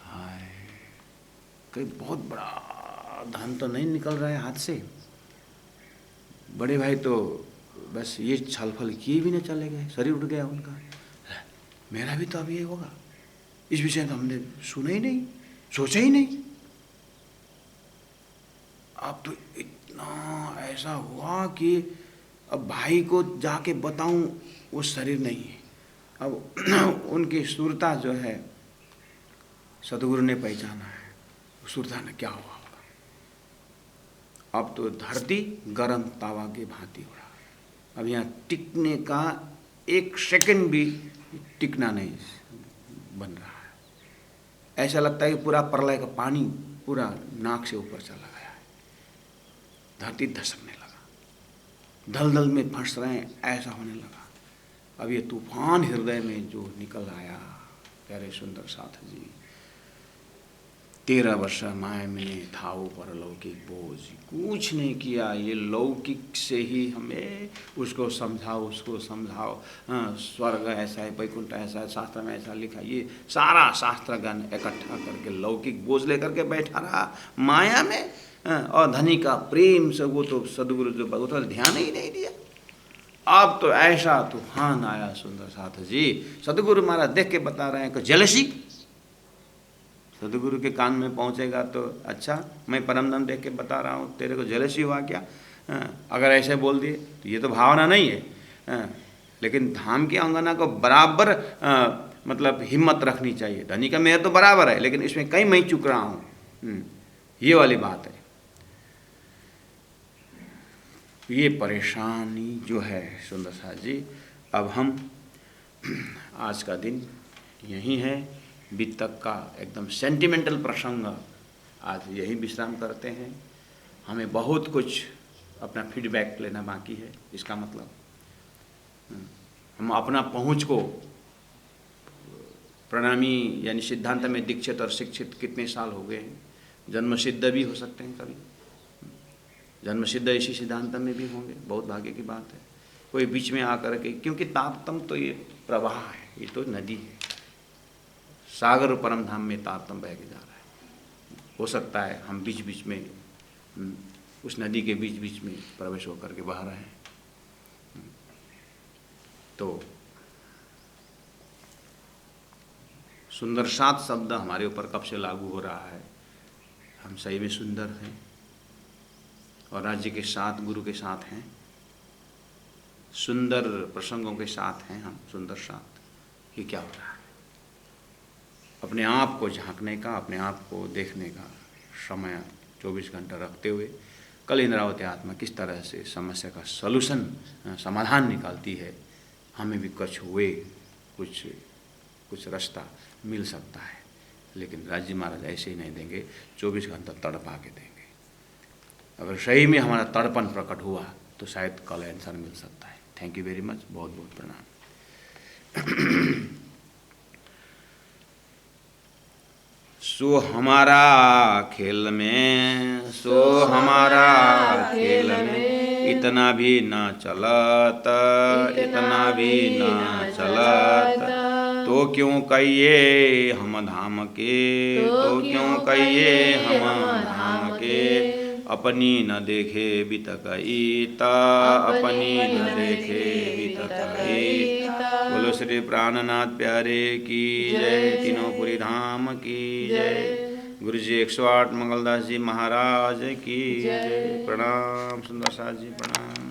हाय, कहीं बहुत बड़ा धन तो नहीं निकल रहा है हाथ से। बड़े भाई तो बस ये छलफल किए भी नहीं चले गए, शरीर उठ गया उनका। मेरा भी तो अब ये होगा, इस विषय में तो हमने सुना ही नहीं, सोचा ही नहीं। अब तो इतना ऐसा हुआ कि अब भाई को जाके बताऊं वो शरीर नहीं है। अब उनकी सुरता जो है सदगुरु ने पहचाना है, सुरता ने क्या हुआ होगा। अब तो धरती गरम तावा के भांति हो रहा है। अब यहाँ टिकने का एक सेकंड भी टिकना नहीं बन रहा है। ऐसा लगता है कि पूरा प्रलय का पानी पूरा नाक से ऊपर चला गया है। धरती धसकने लगा, दलदल में फंस रहे हैं, ऐसा होने लगा। अब ये तूफान हृदय में जो निकल आया, प्यारे सुंदर साथ जी, 13 वर्ष माया में था ऊपर लौकिक बोझ, कुछ नहीं किया। ये लौकिक से ही हमें उसको समझाओ, उसको समझाओ। स्वर्ग ऐसा है, वैकुंठ ऐसा है, शास्त्र में ऐसा लिखा। ये सारा शास्त्रगण इकट्ठा करके लौकिक बोझ लेकर के बैठा रहा माया में। और धनी का प्रेम से वो तो सदगुरु जो वो तो ध्यान ही नहीं दिया। अब तो ऐसा तूफान आया सुंदर साथ जी। सदगुरु महाराज देख के बता रहे हैं कि जेलसी सदगुरु के कान में पहुंचेगा तो अच्छा, मैं परमधाम देख के बता रहा हूँ, तेरे को जेलसी हुआ क्या। अगर ऐसे बोल दिए तो ये तो भावना नहीं है। लेकिन धाम की अंगना को बराबर मतलब हिम्मत रखनी चाहिए। धनी का मेहर तो बराबर है, लेकिन इसमें कहीं मैं चुक रहा हूँ, ये वाली बात है। ये परेशानी जो है सुंदर साथ जी। अब हम आज का दिन यही है, बीतक का एकदम सेंटिमेंटल प्रसंग आज यही विश्राम करते हैं। हमें बहुत कुछ अपना फीडबैक लेना बाकी है। इसका मतलब हम अपना पहुंच को, प्रणामी यानी सिद्धांत में दीक्षित और शिक्षित कितने साल हो गए हैं, जन्मसिद्ध भी हो सकते हैं कभी, जन्मसिद्ध इसी सिद्धांत में भी होंगे, बहुत भाग्य की बात है। कोई बीच में आकर के, क्योंकि तारतम तो ये प्रवाह है, ये तो नदी है, सागर परम धाम में तारतम बह के जा रहा है। हो सकता है हम बीच बीच में उस नदी के बीच बीच में प्रवेश होकर के बह रहे हैं। तो सुंदर सात शब्द हमारे ऊपर कब से लागू हो रहा है? हम सही में सुंदर हैं और राज्य के साथ, गुरु के साथ हैं, सुंदर प्रसंगों के साथ हैं हम, सुंदर साथ। ये क्या हो रहा है? अपने आप को झांकने का, अपने आप को देखने का समय 24 घंटा रखते हुए कल इंद्रावती आत्मा किस तरह से समस्या का सलूशन, समाधान निकालती है, हमें भी कुछ हुए कुछ रास्ता मिल सकता है। लेकिन राज्य महाराज ऐसे ही नहीं देंगे, 24 घंटा तड़पा के देंगे। अगर सही में हमारा तड़पन प्रकट हुआ तो शायद कल आंसर मिल सकता है। थैंक यू वेरी मच, बहुत बहुत प्रणाम। सो हमारा खेल में, सो हमारा खेल में, इतना भी ना चलत, इतना भी ना चलत, तो क्यों कहिए हम धाम के, तो क्यों कहिए हम धाम के, अपनी न देखे बितकईता, अपनी न देखे बितकईता। बोलो श्री प्राणनाथ प्यारे की जय, तीनों पुरी धाम की जय। गुरु जी 108 मंगलदास जी महाराज की जय। प्रणाम सुंदर साथ जी, प्रणाम।